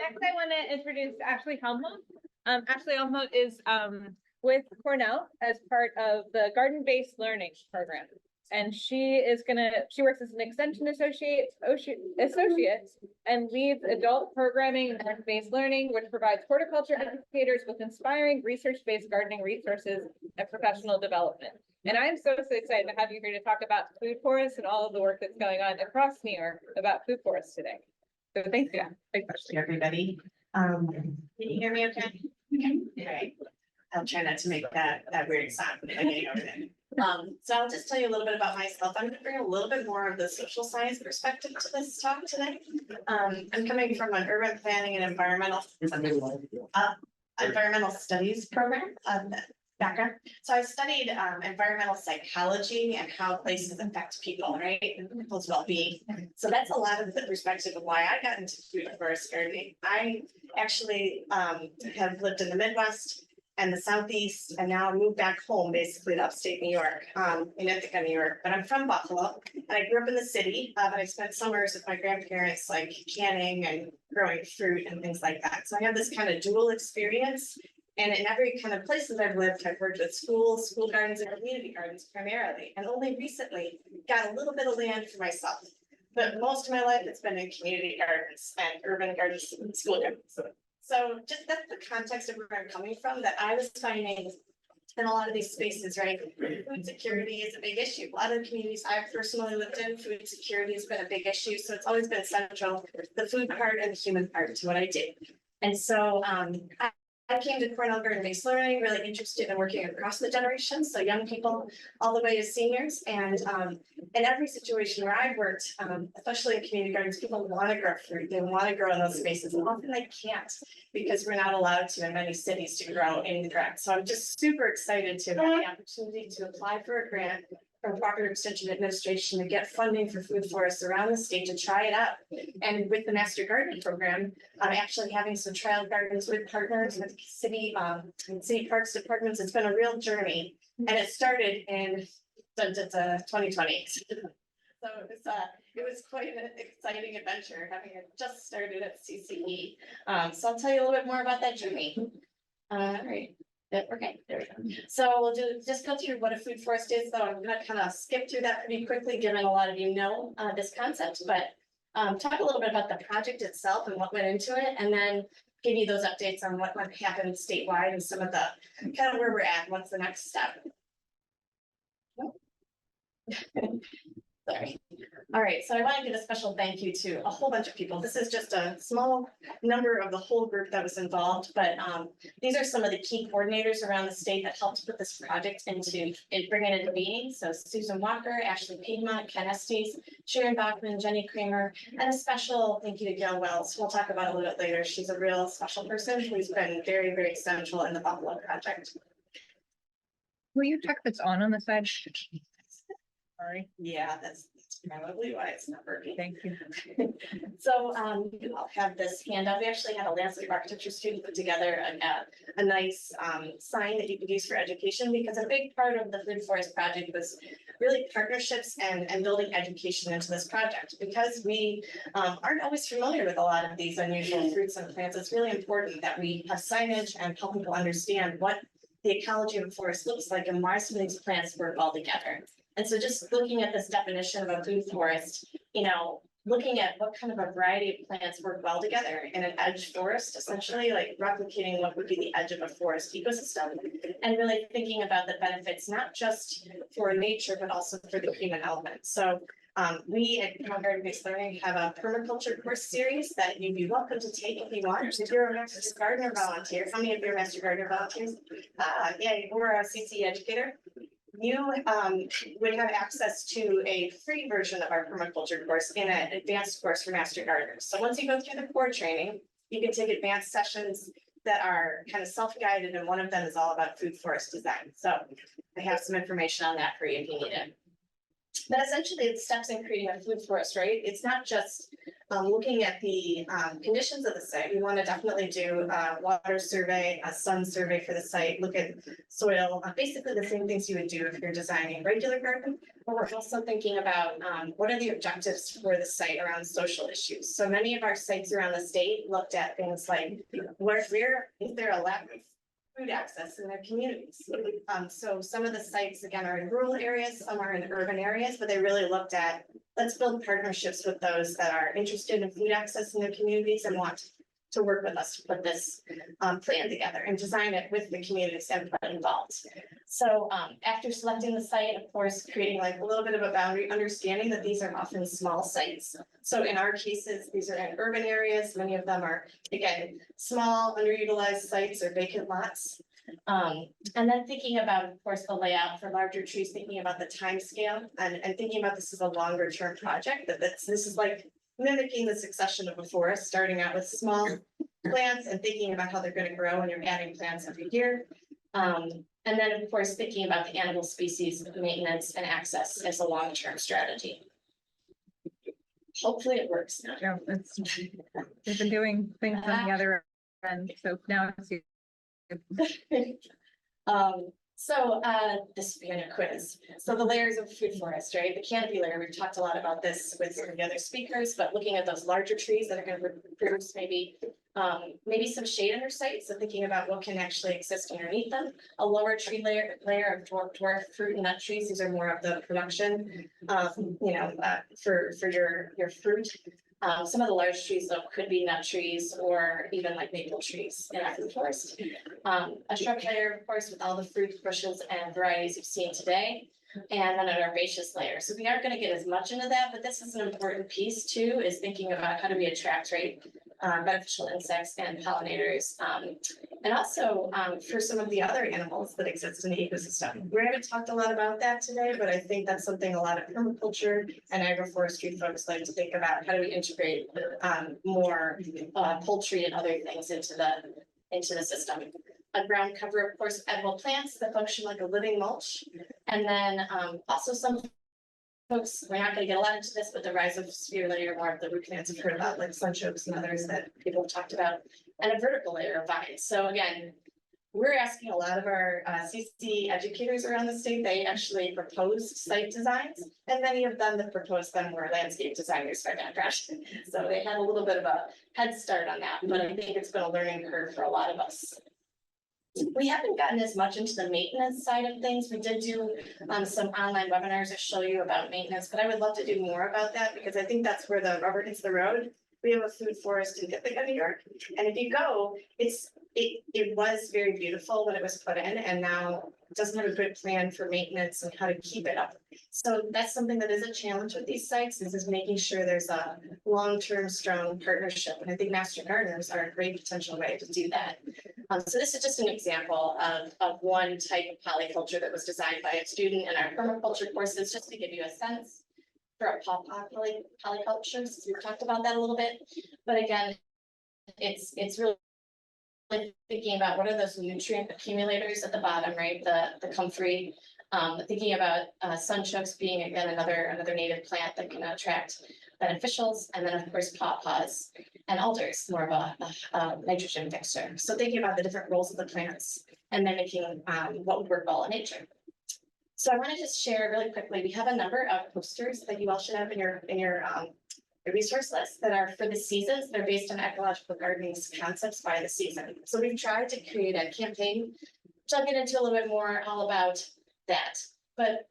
next I want to introduce Ashley Helmholdt. Ashley Helmholdt is with Cornell as part of the garden-based learning program. And she works as an extension associate and leads adult programming and garden-based learning, which provides horticulture educators with inspiring research-based gardening resources and professional development. And I'm so excited to have you here to talk about food forests and all of the work that's going on across New York about food forests today. So thank you. Thank you, everybody. Can you hear me okay? Okay. All right. I'll try not to make that weird sound. So I'll just tell you a little bit about myself. I'm going to bring a little bit more of the social science perspective to this talk today. I'm coming from an urban planning and environmental studies program background. So I studied environmental psychology and how places affect people, right? And people's well-being. So that's a lot of the perspective of why I got into food forest gardening. I actually have lived in the Midwest and the Southeast, and now I moved back home, basically to upstate New York, in Ithaca, New York. But I'm from Buffalo, and I grew up in the city, but I spent summers with my grandparents, like canning and growing fruit and things like that. So I have this kind of dual experience. And in every kind of places I've lived, I've worked with schools, school gardens, and community gardens primarily. And only recently got a little bit of land for myself. But most of my life, it's been in community gardens and urban gardens and school gardens. So just that's the context of where I'm coming from, that I was finding in a lot of these spaces, right? Food security is a big issue. A lot of the communities I've personally lived in, food security has been a big issue. So it's always been central, the food part and the human part to what I do. And so I came to Cornell garden-based learning, really interested in working across the generations, so young people all the way to seniors. And in every situation where I've worked, especially in community gardens, people want to grow fruit. They want to grow in those spaces, and often they can't because we're not allowed to in many cities to grow in the ground. So I'm just super excited to have the opportunity to apply for a grant from Cooperative Extension Administration to get funding for food forests around the state to try it out. And with the Master Gardening Program, I'm actually having some trial gardens with partners with city parks departments. It's been a real journey, and it started in 2020. So it was quite an exciting adventure, having it just started at CCE. So I'll tell you a little bit more about that journey. All right. Okay, there we go. So we'll just go through what a food forest is, though I'm gonna kind of skip through that pretty quickly, given a lot of you know this concept, but talk a little bit about the project itself and what went into it, and then give you those updates on what happened statewide and some of the kind of where we're at, what's the next step. Sorry. All right, so I want to give a special thank you to a whole bunch of people. This is just a small number of the whole group that was involved, but these are some of the key coordinators around the state that helped put this project bring it into being. So Susan Walker, Ashley Piedmont, Ken Estes, Sharon Bachman, Jenny Kramer, and a special thank you to Gail Wells. We'll talk about it a little bit later. She's a real special person who's been very, very central in the Buffalo project. Will you check that's on the side? Sorry. Yeah, that's probably why it's not working. Thank you. So you all have this handout. We actually had a landscape architecture student put together a nice sign that you could use for education, because a big part of the food forest project was really partnerships and building education into this project. Because we aren't always familiar with a lot of these unusual fruits and plants, it's really important that we have signage and help people understand what the ecology of a forest looks like and why some of these plants work all together. And so just looking at this definition of a food forest, looking at what kind of a variety of plants work well together in an edge forest, essentially like replicating what would be the edge of a forest ecosystem, and really thinking about the benefits, not just for nature, but also for the human element. So we at Cornell Garden-Based Learning have a permaculture course series that you'd be welcome to take if you want. If you're a Master Gardener volunteer, how many of you are Master Gardener volunteers? Yeah, we're a CC educator. You would have access to a free version of our permaculture course in an advanced course for Master Gardeners. So once you go through the core training, you can take advanced sessions that are kind of self-guided, and one of them is all about food forest design. So I have some information on that for you if you need it. But essentially, it steps in creating a food forest, right? It's not just looking at the conditions of the site. We want to definitely do a water survey, a sun survey for the site, look at soil, basically the same things you would do if you're designing a regular garden. But we're also thinking about what are the objectives for the site around social issues. So many of our sites around the state looked at things like where is there a lack of food access in their communities. So some of the sites, again, are in rural areas, some are in urban areas, but they really looked at, let's build partnerships with those that are interested in food access in their communities and want to work with us to put this plan together and design it with the community's input involved. So after selecting the site, of course, creating like a little bit of a boundary, understanding that these are often small sites. So in our cases, these are in urban areas. Many of them are, again, small, underutilized sites or vacant lots. And then thinking about, of course, the layout for larger trees, thinking about the time scale and thinking about this as a longer term project, this is like mimicking the succession of a forest, starting out with small plants and thinking about how they're going to grow and you're adding plants every year. And then, of course, thinking about the animal species maintenance and access as a long-term strategy. Hopefully it works. Yeah, they've been doing things on the other end, so now it's you. This being a quiz. So the layers of food forest, right? The canopy layer, we've talked a lot about this with some of the other speakers, but looking at those larger trees that are going to produce maybe some shade under site. So thinking about what can actually exist underneath them. A lower tree layer of dwarf fruit and nut trees. These are more of the production, for your fruit. Some of the large trees though could be nut trees or even like maple trees in a food forest. A shrub layer, of course, with all the fruit, bushes and varieties you've seen today. And then an herbaceous layer. So we aren't going to get as much into that, but this is an important piece too, is thinking about how do we attract, right, beneficial insects and pollinators. And also for some of the other animals that exist in the ecosystem. We haven't talked a lot about that today, but I think that's something a lot of permaculture and agroforestry folks like to think about. How do we integrate more poultry and other things into the system? A ground cover, of course, edible plants that function like a living mulch. And then also some folks, we're not going to get a lot into this, but the rhizosphere layer, more of the root plants you've heard about, like sunchokes and others that people have talked about, and a vertical layer of vines. So again, we're asking a lot of our CC educators around the state. They actually proposed site designs, and many of them that proposed them were landscape designers by background. So they had a little bit of a head start on that, but I think it's been a learning curve for a lot of us. We haven't gotten as much into the maintenance side of things. We did do some online webinars that show you about maintenance, but I would love to do more about that because I think that's where the rubber hits the road. We have a food forest in Ithaca, New York, and if you go, it was very beautiful when it was put in, and now it doesn't have a good plan for maintenance and how to keep it up. So that's something that is a challenge with these sites, is making sure there's a long-term strong partnership, and I think master gardeners are a great potential way to do that. So this is just an example of one type of polyculture that was designed by a student in our permaculture courses, just to give you a sense for a pawpaw polyculture. So we've talked about that a little bit, but again, it's really thinking about what are those nutrient accumulators at the bottom, right? The comfrey. Thinking about sunchokes being again another native plant that can attract beneficials, and then of course pawpaws and alders, more of a nitrogen fixer. So thinking about the different roles of the plants and mimicking what would work well in nature. So I want to just share really quickly. We have a number of posters that you all should have in your resource list that are for the seasons. They're based on ecological gardening concepts by the season. So we've tried to create a campaign, which I'll get into a little bit more all about that. But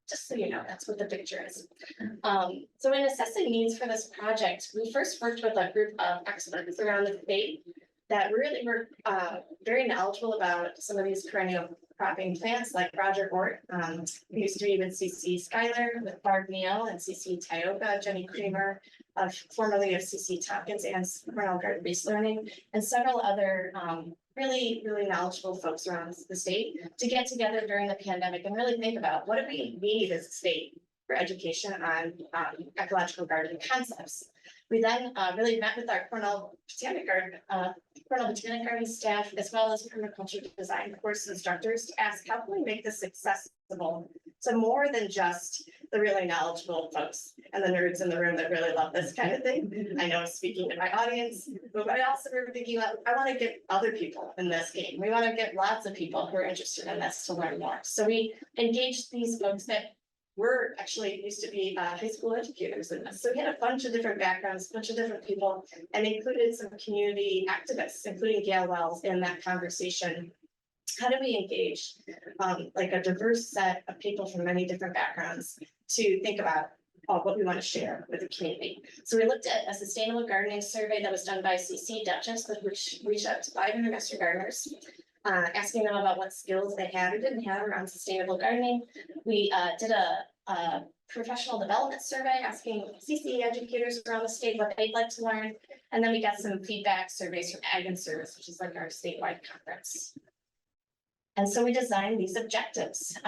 just so you know, that's what the picture is. So in assessing needs for this project, we first worked with a group of experts around the state that really were very knowledgeable about some of these perennial cropping plants, like Roger Hort, who used to be with CC Schuyler, with Barb Neal and CC Tioga, Jenny Creamer, formerly of CC Tompkins and Cornell Garden-Based Learning, and several other really knowledgeable folks around the state to get together during the pandemic and really think about what do we need as a state for education on ecological gardening concepts. We then really met with our Cornell Botanic Garden staff, as well as permaculture design course instructors, to ask how can we make this accessible to more than just the really knowledgeable folks and the nerds in the room that really love this kind of thing. I know I'm speaking to my audience, but I also were thinking about, I want to get other people in this game. We want to get lots of people who are interested in this to learn more. So we engaged these folks that were actually used to be high school educators in this. So we had a bunch of different backgrounds, a bunch of different people, and included some community activists, including Gail Wells, in that conversation. How do we engage like a diverse set of people from many different backgrounds to think about what we want to share with the community? So we looked at a sustainable gardening survey that was done by CC Duchess, which reached out to 500 master gardeners, asking them about what skills they had or didn't have around sustainable gardening. We did a professional development survey asking CC educators around the state what they'd like to learn. And then we got some feedback surveys from Ag and Service, which is like our statewide conference. And so we designed these objectives.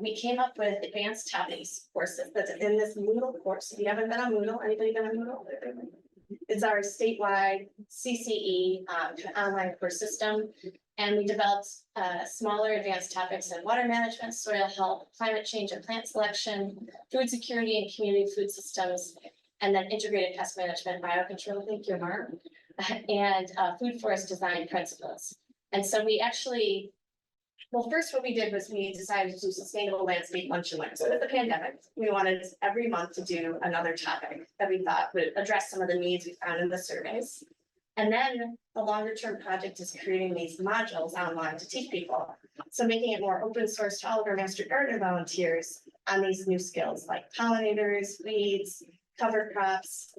We came up with advanced topics courses that's in this Moodle course. If you haven't been on Moodle, anybody been on Moodle? It's our statewide CCE online course system. And we developed smaller advanced topics in water management, soil health, climate change and plant selection, food security and community food systems, and then integrated pest management, biocontrol, thank you, Mark, and food forest design principles. And so we actually, well, first what we did was we decided to do sustainable landscape lunch and learn. So with the pandemic, we wanted every month to do another topic that we thought would address some of the needs we found in the surveys. And then the longer term project is creating these modules online to teach people. So making it more open source to all of our master gardener volunteers on these new skills like pollinators, weeds, cover crops,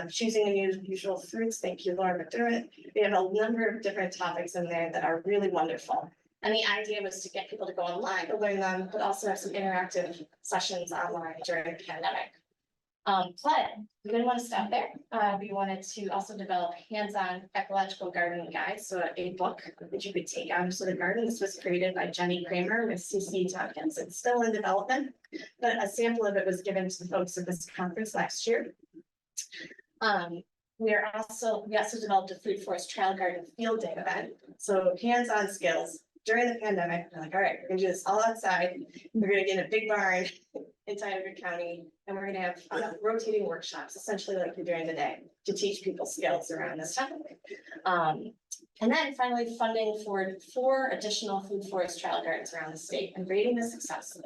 choosing unusual fruits. Thank you, Laura McDermott. We have a number of different topics in there that are really wonderful. And the idea was to get people to go online to learn them, but also have some interactive sessions online during the pandemic. But we didn't want to stop there. We wanted to also develop hands-on ecological gardening guides. So a book that you could take out into the garden. This was created by Jenny Kramer with CC Tompkins. It's still in development, but a sample of it was given to the folks at this conference last year. We also developed a food forest trial garden field day event. So hands-on skills during the pandemic. We're like, all right, we're gonna do this all outside. We're gonna get a big barn in Tioga County, and we're gonna have rotating workshops, essentially like you're doing today, to teach people skills around this topic. And then finally funding for 4 additional food forest trial gardens around the state and rating the success.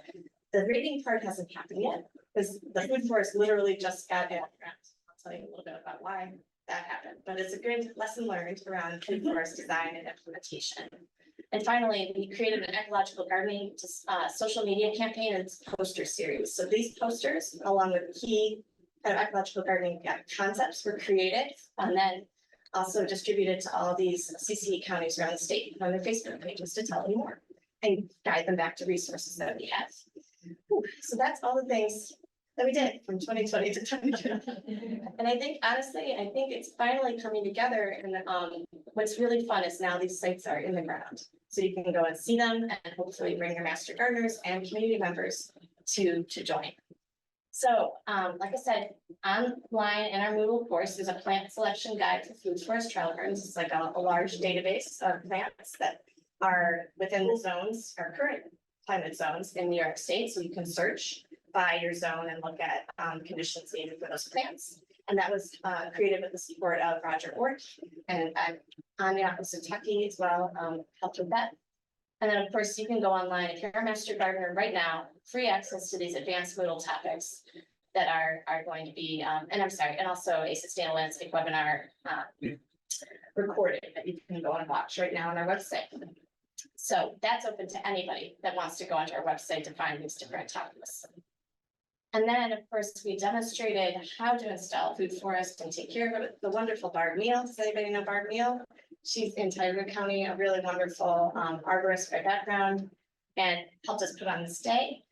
The rating part hasn't happened yet because the food forest literally just got out. I'll tell you a little bit about why that happened, but it's a good lesson learned around food forest design and implementation. And finally, we created an ecological gardening social media campaign and poster series. So these posters, along with key kind of ecological gardening concepts, were created and then also distributed to all these CCE counties around the state on their Facebook pages to tell you more and guide them back to resources that we have. So that's all the things that we did from 2020 to 2022. And I think, honestly, it's finally coming together. And what's really fun is now these sites are in the ground. So you can go and see them and hopefully bring your master gardeners and community members to join. So like I said, online in our Moodle course, there's a plant selection guide for food forest trial gardens. It's like a large database of plants that are within the zones, our current climate zones in New York State. So you can search by your zone and look at conditions needed for those plants. And that was created with the support of Roger Ort, and I'm on the office of Tucky as well, helped with that. And then of course you can go online if you're a master gardener right now, free access to these advanced Moodle topics that are going to be, and also a sustainable landscape webinar recorded that you can go and watch right now on our website. So that's open to anybody that wants to go onto our website to find these different topics. And then, of course, we demonstrated how to install food forest and take care of it with the wonderful Barb Neal. Does anybody know Barb Neal? She's in Tioga County, a really wonderful arborist by background, and helped us put on this day.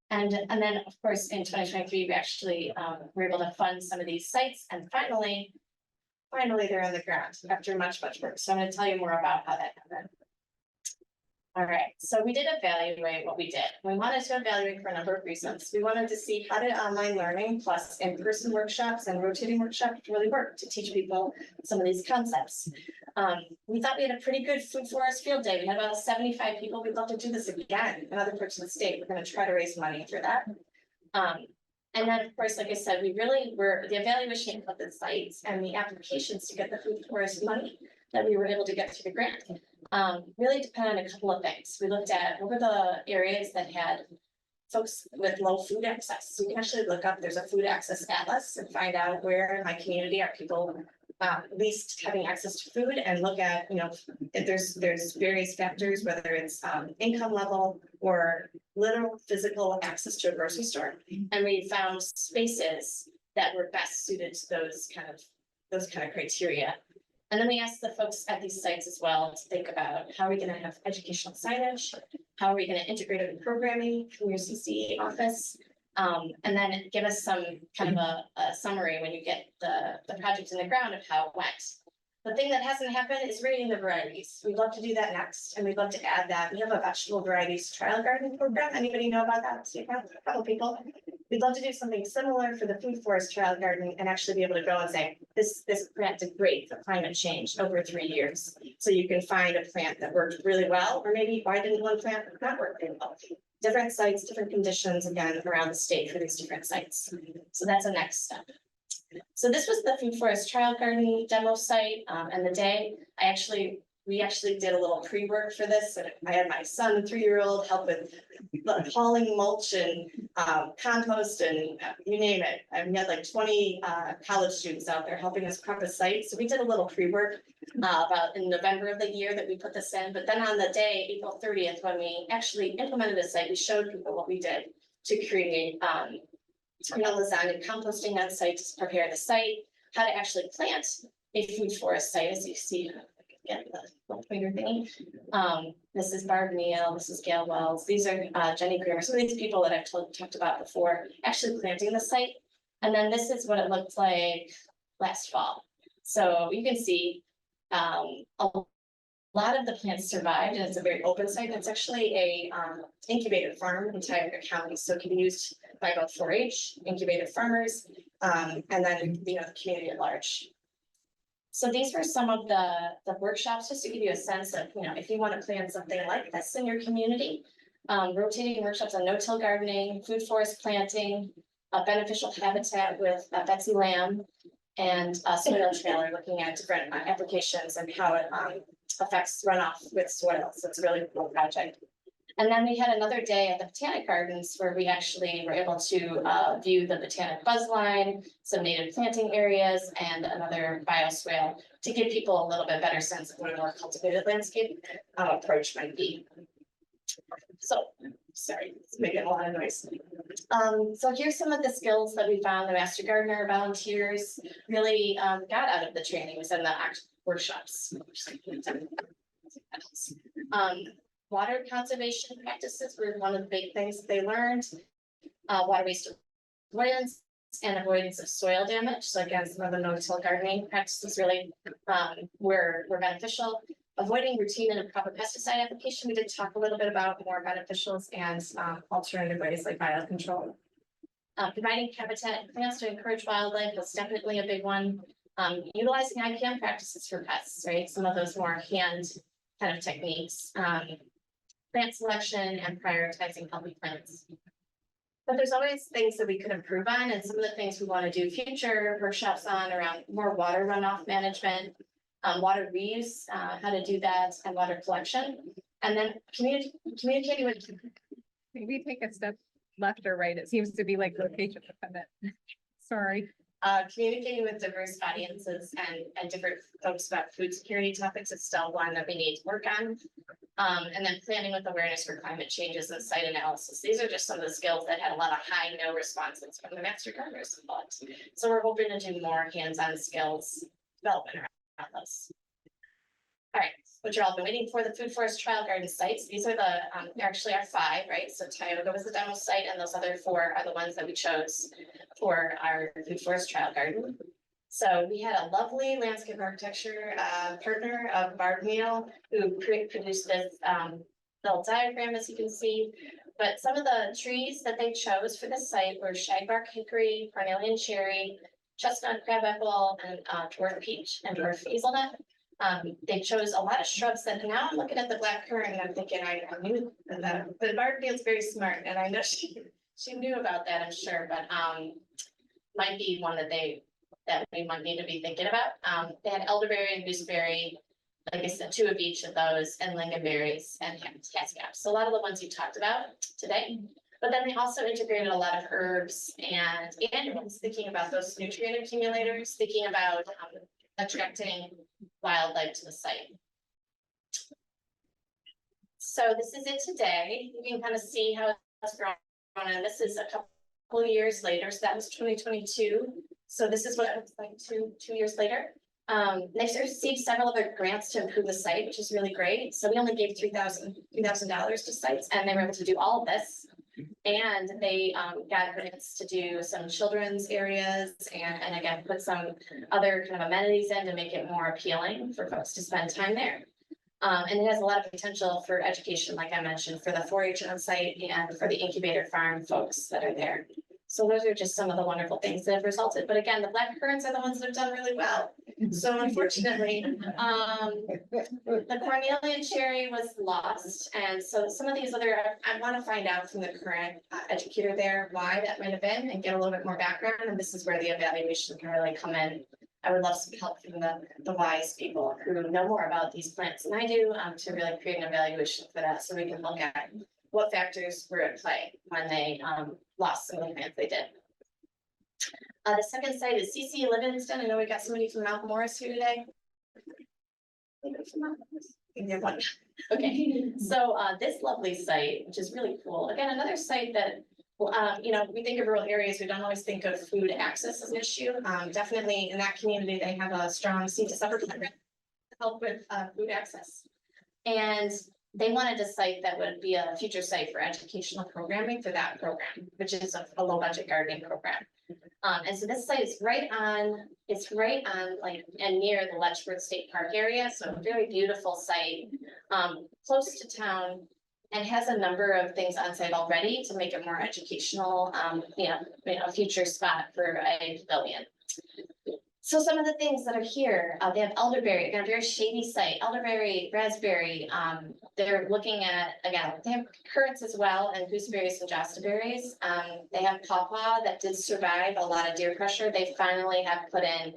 And then, of course, in 2023, we actually were able to fund some of these sites. And finally, they're on the ground after much work. So I'm going to tell you more about how that happened. All right, so we did evaluate what we did. We wanted to evaluate for a number of reasons. We wanted to see how did online learning plus in-person workshops and rotating workshops really work to teach people some of these concepts. We thought we had a pretty good food forest field day. We had about 75 people. We'd love to do this again in other parts of the state. We're going to try to raise money for that. And then, of course, like I said, we really were, the evaluation of the sites and the applications to get the food forest money that we were able to get through the grant. Really depend on a couple of things. We looked at what were the areas that had folks with low food access. So you can actually look up, there's a food access atlas and find out where in my community are people least having access to food, and look at, you know, if there's various factors, whether it's income level or literal physical access to a grocery store. And we found spaces that were best suited to those kind of criteria. And then we asked the folks at these sites as well to think about how are we going to have educational signage, how are we going to integrate it with programming from your CCE office, and then give us some kind of a summary when you get the project in the ground of how it went. The thing that hasn't happened is rating the varieties. We'd love to do that next, and we'd love to add that. We have a vegetable varieties trial garden program. Anybody know about that? So you have a couple people. We'd love to do something similar for the food forest trial garden and actually be able to go and say, this plant did great for climate change over 3 years. So you can find a plant that worked really well, or maybe why didn't one plant not work really well? Different sites, different conditions, again, around the state for these different sites. So that's a next step. So this was the food forest trial garden demo site, and the day we actually did a little pre-work for this. And I had my son, 3-year-old, help with hauling mulch and compost and you name it. And we had like 20 college students out there helping us prep a site. So we did a little pre-work about in November of the year that we put this in. But then on the day, April 30th, when we actually implemented the site, we showed people what we did to create lasagna and composting on site to prepare the site, how to actually plant a food forest site, as you see. Again, the little finger thingy. This is Barb Neal, this is Gail Wells. These are Jenny Greer. Some of these people that I've talked about before, actually planting the site. And then this is what it looked like last fall. So you can see a lot of the plants survived, and it's a very open site. It's actually a incubated farm in Tioga County, so it can be used by about 4-H incubated farmers, and then the community at large. So these were some of the workshops, just to give you a sense of, if you want to plan something like this in your community, rotating workshops on no-till gardening, food forest planting, beneficial habitat with Betsy Lamb, and soil trailer, looking at different applications and how it affects runoff with soil. So it's a really cool project. And then we had another day at the Botanic Gardens where we actually were able to view the botanic buzzline, some native planting areas, and another bioswale to give people a little bit better sense of what a more cultivated landscape approach might be. So, sorry, it's making a lot of noise. So here's some of the skills that we found the Master Gardener volunteers really got out of the training within the workshops. Water conservation practices were one of the big things that they learned. Water waste avoidance and avoidance of soil damage. So again, some of the no-till gardening practices really were beneficial. Avoiding routine and improper pesticide application. We did talk a little bit about more beneficials and alternative ways like biocontrol. Providing habitat and plants to encourage wildlife was definitely a big one. Utilizing IPM practices for pests, right? Some of those more hand kind of techniques. Plant selection and prioritizing healthy plants. But there's always things that we could improve on, and some of the things we want to do future workshops on around more water runoff management, water reuse, how to do that, and water collection. And then communicating with. Maybe take a step left or right. It seems to be like location dependent. Sorry. Communicating with diverse audiences and different folks about food security topics is still one that we need to work on. And then planning with awareness for climate changes and site analysis. These are just some of the skills that had a lot of high no responses from the Master Gardeners involved. So we're hoping to do more hands-on skills development around those. All right, what you're all been waiting for, the food forest trial garden sites. These are the actually our 5, right? So Tioga was the demo site, and those other 4 are the ones that we chose for our food forest trial garden. So we had a lovely landscape architecture partner of Barb Neal, who produced this little diagram, as you can see. But some of the trees that they chose for this site were shagbark hickory, Cornell cherry, chestnut crabapple, and dwarf peach and dwarf hazelnut. They chose a lot of shrubs that now I'm looking at the black currant and I'm thinking I knew that, but Barb Neal's very smart, and I know she knew about that, I'm sure, but, might be one that we might need to be thinking about. They had elderberry and gooseberry, like I said, 2 of each of those, and lingonberries and cascaps. So a lot of the ones you talked about today. But then they also integrated a lot of herbs and annuals, thinking about those nutrient accumulators, thinking about attracting wildlife to the site. So this is it today. You can kind of see how it's grown, and this is a couple years later. So that was 2022. So this is what it looks like two years later. They've received several other grants to improve the site, which is really great. So we only gave $3,000 to sites, and they were able to do all of this. And they got grants to do some children's areas and again, put some other kind of amenities in to make it more appealing for folks to spend time there. And it has a lot of potential for education, like I mentioned, for the 4-H on site and for the incubator farm folks that are there. So those are just some of the wonderful things that have resulted. But again, the black currants are the ones that have done really well. So unfortunately, the Cornelian cherry was lost. And so some of these other, I want to find out from the current educator there why that might have been and get a little bit more background. And this is where the evaluation can really come in. I would love some help from the wise people who know more about these plants than I do to really create an evaluation for that. So we can look at what factors were at play when they lost some of the plants they did. The second site is CC Livingston. I know we got somebody from Mount Morris here today. Okay, so this lovely site, which is really cool. Again, another site that, you know, we think of rural areas, we don't always think of food access as an issue. Definitely in that community, they have a strong seed to supper program to help with food access. And they wanted a site that would be a future site for educational programming for that program, which is a low budget gardening program. And so this site is right on like, and near the Letchworth State Park area. So a very beautiful site, close to town, and has a number of things on site already to make it more educational, you know, a future spot for a pavilion. So some of the things that are here, they have elderberry, again, a very shady site, elderberry, raspberry. They're looking at, again, they have currants as well, and gooseberries and jostaberries. They have pawpaw that did survive a lot of deer pressure. They finally have put in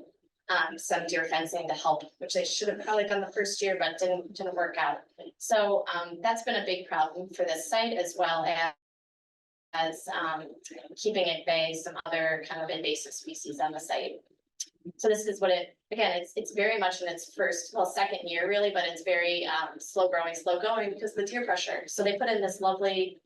some deer fencing to help, which they should have probably done the first year, but didn't work out. So that's been a big problem for this site, as well as keeping at bay some other kind of invasive species on the site. So this is what it's very much in its second year really, but it's very slow going because of the deer pressure. So they put in this lovely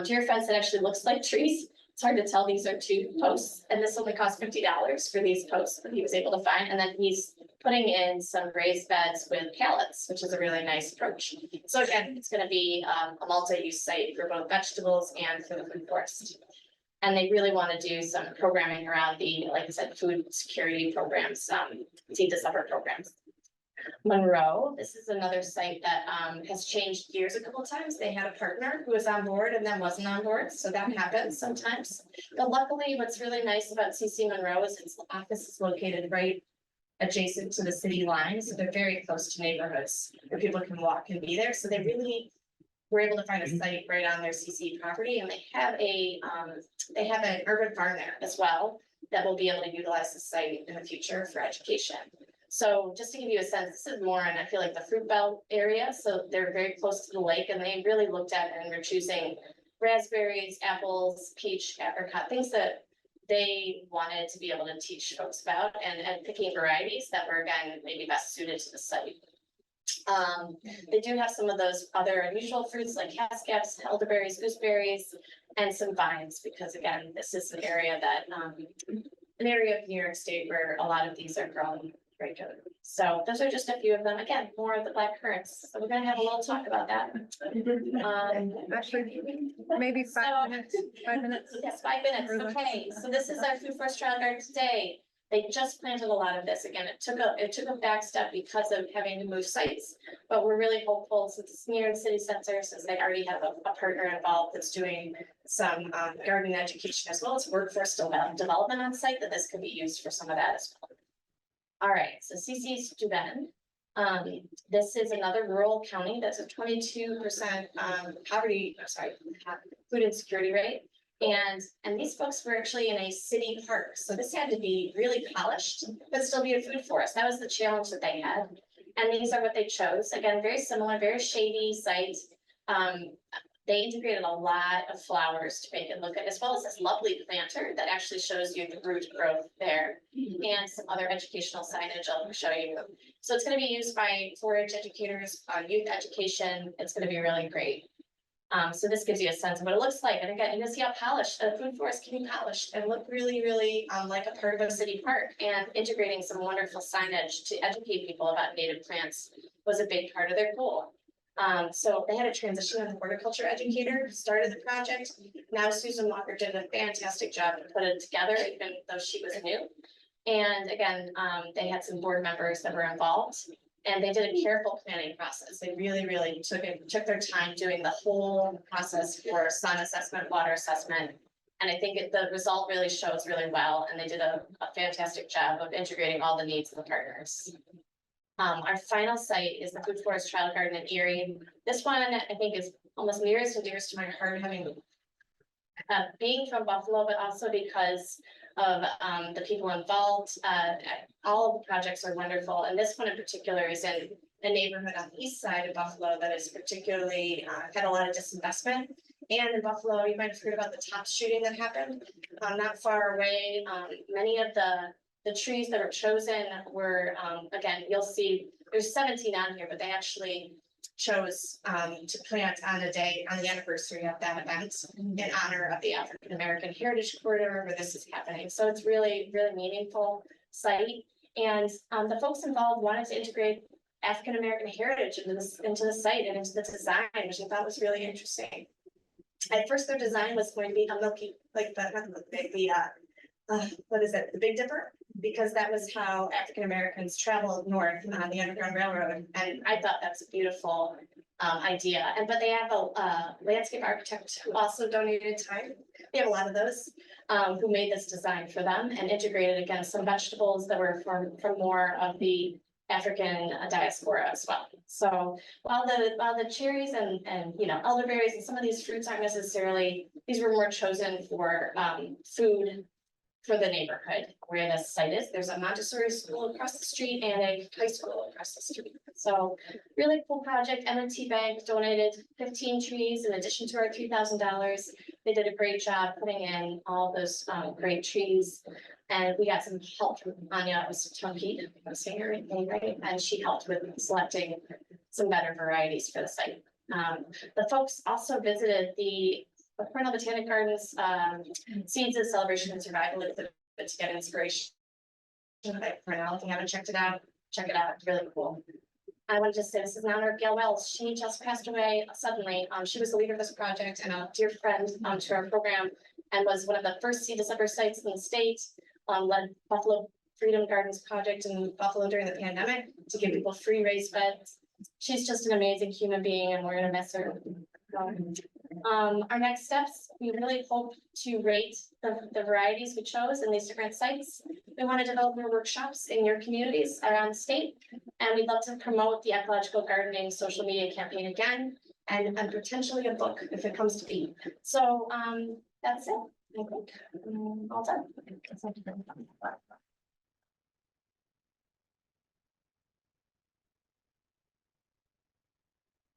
deer fence that actually looks like trees. It's hard to tell these are 2 posts, and this only cost $50 for these posts that he was able to find. And then he's putting in some raised beds with pallets, which is a really nice approach. So again, it's going to be a multi-use site for both vegetables and for the food forest. And they really want to do some programming around the, like I said, food security programs, seed to supper programs. Monroe, this is another site that has changed gears a couple of times. They had a partner who was on board and then wasn't on board, so that happens sometimes. But luckily, what's really nice about CC Monroe is its office is located right adjacent to the city line, so they're very close to neighborhoods where people can walk and be there. So they really were able to find a site right on their CC property, and they have an urban farm there as well that will be able to utilize the site in the future for education. So just to give you a sense, this is more in, I feel like, the fruit belt area. So they're very close to the lake, and they really looked at and were choosing raspberries, apples, peach, apricot, things that they wanted to be able to teach folks about, and picking varieties that were, again, maybe best suited to the site. They do have some of those other unusual fruits like cascaps, elderberries, gooseberries, and some vines, because again, this is an area that, an area of New York State where a lot of these are grown regularly. So those are just a few of them. Again, more of the black currants. So we're gonna have a little talk about that. Actually, maybe 5 minutes, 5 minutes. Yes, 5 minutes. Okay, so this is our food forest trial garden today. They just planted a lot of this. Again, it took a back step because of having to move sites, but we're really hopeful since it's near the city center, since they already have a partner involved that's doing some garden education as well as workforce development on site, that this could be used for some of that as well. All right, so CC Steuben. This is another rural county that's a 22% food insecurity rate. And these folks were actually in a city park, so this had to be really polished, but still be a food forest. That was the challenge that they had. And these are what they chose. Again, very similar, very shady site. They integrated a lot of flowers to make it look good, as well as this lovely planter that actually shows you the root growth there, and some other educational signage I'll show you. So it's going to be used by forage educators, youth education. It's going to be really great. So this gives you a sense of what it looks like. And again, you can see how polished a food forest can be polished and look really, really like a part of a city park. And integrating some wonderful signage to educate people about native plants was a big part of their goal. So they had a transition of horticulture educator, started the project. Now Susan Walker did a fantastic job to put it together, even though she was new. And again, they had some board members that were involved. And they did a careful planning process. They really, really took their time doing the whole process for sun assessment, water assessment. And I think the result really shows really well. And they did a fantastic job of integrating all the needs of the partners. Our final site is the Food Forest Trial Garden in Erie. This one, I think, is almost nearest and dearest to my heart, having being from Buffalo, but also because of the people involved. All of the projects are wonderful, and this one in particular is in a neighborhood on the east side of Buffalo that is particularly had a lot of disinvestment. And in Buffalo, you might have heard about the top shooting that happened not far away. Many of the trees that were chosen were, again, you'll see there's 17 on here, but they actually chose to plant on a day on the anniversary of that event in honor of the African American Heritage Corridor where this is happening. So it's really, really meaningful site. And the folks involved wanted to integrate African American heritage into the site and into the design, which I thought was really interesting. At first, their design was going to be a milky, like what is it, the Big Dipper? Because that was how African Americans traveled north on the Underground Railroad. And I thought that's a beautiful idea. But they have a landscape architect who also donated time. They have a lot of those who made this design for them and integrated, again, some vegetables that were from more of the African diaspora as well. So while the cherries and elderberries and some of these fruits aren't necessarily, these were more chosen for food for the neighborhood where this site is. There's a Montessori school across the street and a high school across the street. So really cool project. M&T Bank donated 15 trees in addition to our $3,000. They did a great job putting in all those great trees. And we got some help from Anya Osatunki, I'm saying her name right, and she helped with selecting some better varieties for the site. The folks also visited the Cornell Botanic Gardens Seeds of Celebration and Survival exhibit to get inspiration by Cornell. If you haven't checked it out, check it out. It's really cool. I want to just say this is in honor of Gail Wells. She just passed away suddenly. She was the leader of this project and a dear friend to our program, and was one of the first Seed of Summer sites in the state. Led Buffalo Freedom Gardens project in Buffalo during the pandemic to give people free raised beds. She's just an amazing human being, and we're gonna miss her. Our next steps, we really hope to rate the varieties we chose in these different sites. We want to develop more workshops in your communities around the state, and we'd love to promote the ecological gardening social media campaign again, and potentially a book if it comes to be. So that's it. I think all done.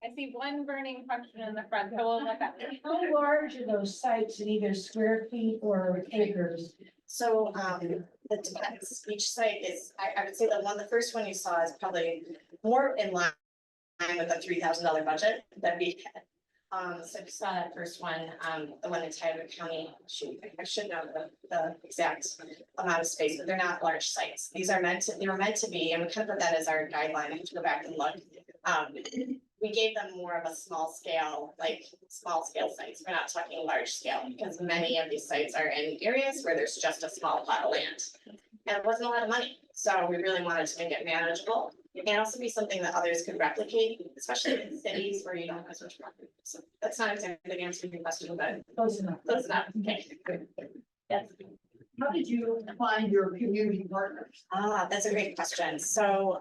I see one burning question in the front, so we'll let that. How large are those sites in either square feet or acres? So it depends. Each site is, I would say the first one you saw is probably more in line with the $3,000 budget that we had. So if you saw that first one, the one in Tioga County, I should know the exact amount of space, but they're not large sites. These are they were meant to be, and we kind of put that as our guideline. I have to go back and look. We gave them more of a small scale sites. We're not talking large scale, because many of these sites are in areas where there's just a small plot of land. And it wasn't a lot of money, so we really wanted to make it manageable and also be something that others could replicate, especially in cities where you don't have as much property. So that's not exactly the answer to your question, but Close enough. close enough. Okay. Yes. How did you find your community partners? That's a great question. So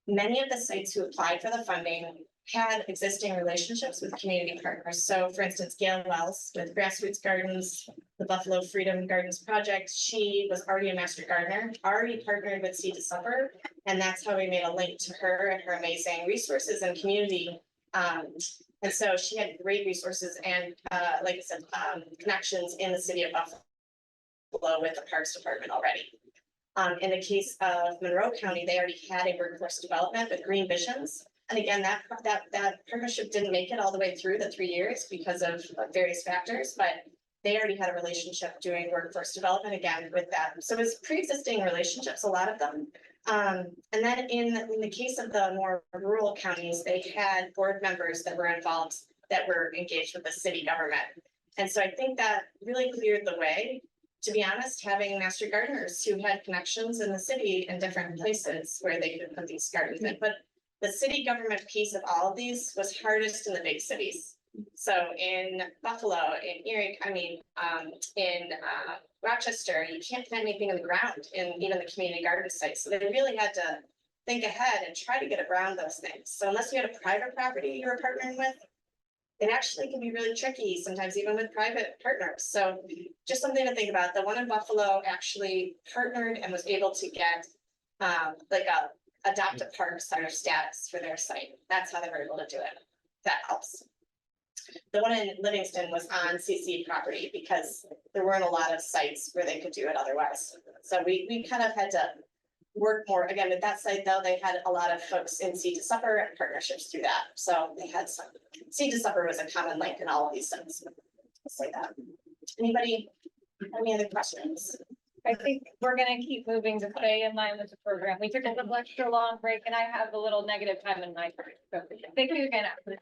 many of the sites who applied for the funding had existing relationships with community partners. So for instance, Gail Wells with Grassroots Gardens, the Buffalo Freedom Gardens Project, she was already a master gardener, already partnered with Seed to Supper. And that's how we made a link to her and her amazing resources and community. And so she had great resources and, like I said, connections in the city of Buffalo with the Parks Department already. In the case of Monroe County, they already had a workforce development with Green Visions. And again, that partnership didn't make it all the way through the 3 years because of various factors, but they already had a relationship doing workforce development again with that. So it was pre-existing relationships, a lot of them. And then in the case of the more rural counties, they had board members that were involved that were engaged with the city government. And so I think that really cleared the way, to be honest, having master gardeners who had connections in the city in different places where they could put these gardens in. But the city government piece of all of these was hardest in the big cities. So in Buffalo, in Erie, in Rochester, you can't plant anything in the ground in even the community garden sites. So they really had to think ahead and try to get around those things. So unless you had a private property you were partnering with, it actually can be really tricky, sometimes even with private partners. So just something to think about. The one in Buffalo actually partnered and was able to get like a adopted park center status for their site. That's how they were able to do it. That helps. The one in Livingston was on CC property because there weren't a lot of sites where they could do it otherwise. So we kind of had to work more. Again, with that site though, they had a lot of folks in Seed to Supper and partnerships through that. So they had some, Seed to Supper was a common link in all of these things. I'll say that. Anybody, any other questions? I think we're gonna keep moving to stay in line with the program. We took a little extra long break and I have a little negative time in my brain. So thank you again. Ashley.